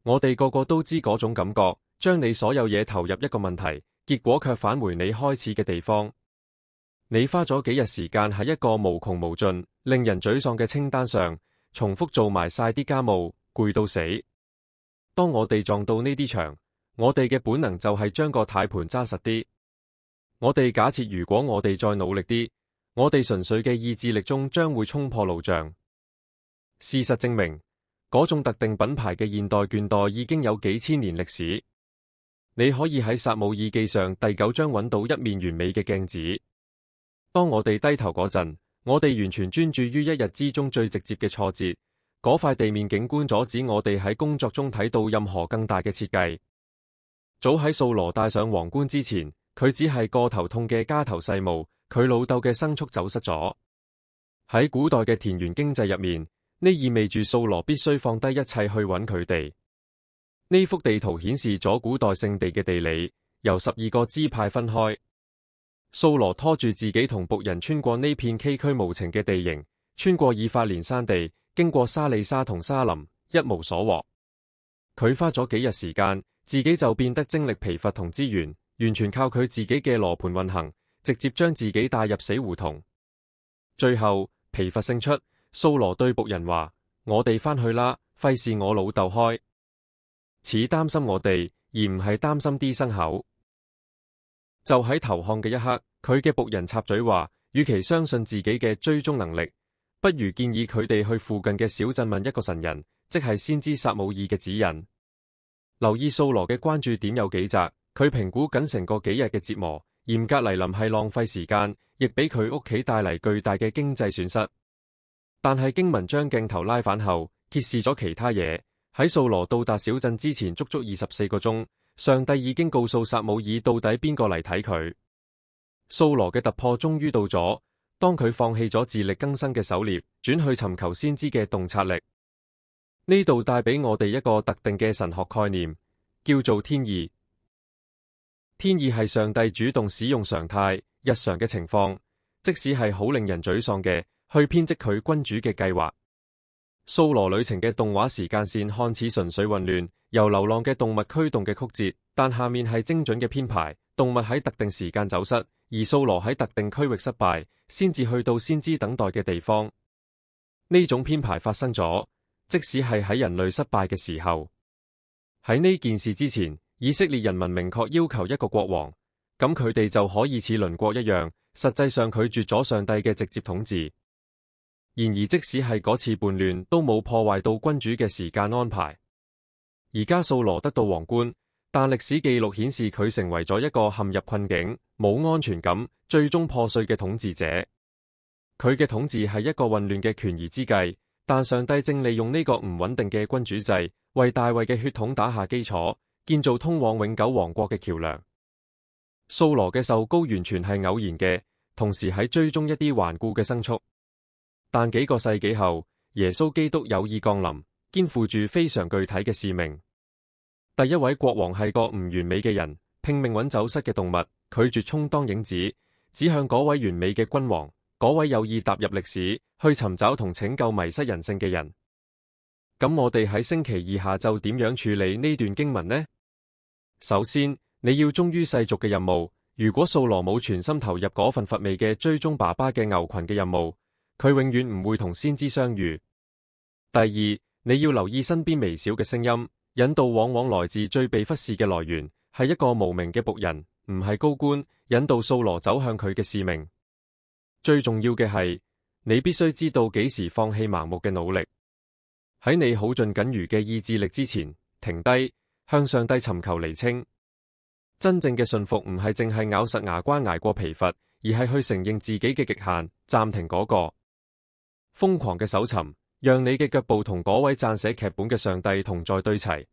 我哋個個都知嗰種感覺，將你所有嘢投入一個問題，結果卻返回你開始嘅地方。你花咗幾日時間喺一個無窮無盡、令人沮喪嘅清單上，重複做埋晒啲家務，攰到死。當我哋撞到呢啲牆，我哋嘅本能就係將個軚盤揸實啲。我哋假設如果我哋再努力啲，我哋純粹嘅意志力中將會衝破路障。事實證明，嗰種特定品牌嘅現代倦怠已經有幾千年歷史。你可以喺撒母耳記上第9章揾到一面完美嘅鏡子。當我哋低頭嗰陣，我哋完全專注於一日之中最直接嘅挫折。嗰塊地面景觀阻止我哋喺工作中睇到任何更大嘅設計。早喺掃羅戴上皇冠之前，佢只係個頭痛嘅家頭細務，佢老豆嘅牲畜走失咗。喺古代嘅田園經濟入面，呢意味住掃羅必須放低一切去揾佢哋。呢幅地圖顯示咗古代聖地嘅地理，由12個支派分開。掃羅拖住自己同僕人穿過呢片崎嶇無情嘅地形，穿過以法蓮山地，經過沙利沙同沙林，一無所獲。佢花咗幾日時間，自己就變得精力疲乏同資源，完全靠佢自己嘅羅盤運行，直接將自己帶入死胡同。最後疲乏勝出，掃羅對僕人話：我哋返去啦，費事我老豆開始擔心我哋，而唔係擔心啲牲口。就喺投降嘅一刻，佢嘅僕人插嘴話：與其相信自己嘅追蹤能力，不如建議佢哋去附近嘅小鎮問一個神人，即係先知撒母耳嘅指引。留意掃羅嘅關注點有幾窄，佢評估緊成個幾日嘅折磨，嚴格嚟臨係浪費時間，亦俾佢屋企帶嚟巨大嘅經濟損失。但係經文將鏡頭拉返後，揭示咗其他嘢。喺掃羅到達小鎮之前足足24個鐘，上帝已經告訴撒母耳到底邊個嚟睇佢。掃羅嘅突破終於到咗，當佢放棄咗自力更生嘅狩獵，轉去尋求先知嘅洞察力。呢度帶俾我哋一個特定嘅神學概念，叫做天意。天意係上帝主動使用常態、日常嘅情況，即使係好令人沮喪嘅，去編織佢君主嘅計劃。掃羅旅程嘅動畫時間線看似純粹混亂，由流浪嘅動物驅動嘅曲折，但下面係精準嘅編排。動物喺特定時間走失，而掃羅喺特定區域失敗，先至去到先知等待嘅地方。呢種編排發生咗，即使係喺人類失敗嘅時候。喺呢件事之前，以色列人民明確要求一個國王，咁佢哋就可以似鄰國一樣，實際上拒絕咗上帝嘅直接統治。然而即使係嗰次叛亂，都冇破壞到君主嘅時間安排。而家掃羅得到皇冠，但歷史記錄顯示佢成為咗一個陷入困境、冇安全感、最終破碎嘅統治者。佢嘅統治係一個混亂嘅權宜之計，但上帝正利用呢個唔穩定嘅君主制，為大衛嘅血統打下基礎，建造通往永久王國嘅橋樑。掃羅嘅受膏完全係偶然嘅，同時喺追蹤一啲頑固嘅牲畜。但幾個世紀後，耶穌基督有意降臨，肩負住非常具體嘅使命。第一位國王係個唔完美嘅人，拼命揾走失嘅動物，拒絕充當影子，指向嗰位完美嘅君王，嗰位有意踏入歷史，去尋找同拯救迷失人性嘅人。咁我哋喺星期二下晝點樣處理呢段經文呢？首先，你要忠於世俗嘅任務。如果掃羅冇全心投入嗰份乏味嘅追蹤爸爸嘅牛群嘅任務，佢永遠唔會同先知相遇。第二，你要留意身邊微小嘅聲音，引導往往來自最被忽視嘅來源，係一個無名嘅僕人，唔係高官，引導掃羅走向佢嘅使命。最重要嘅係，你必須知道幾時放棄盲目嘅努力。喺你耗盡僅餘嘅意志力之前，停低，向上帝尋求釐清。真正嘅信服唔係淨係咬實牙關捱過疲乏，而係去承認自己嘅極限，暫停嗰個瘋狂嘅搜尋，讓你嘅腳步同嗰位撰寫劇本嘅上帝同在對齊。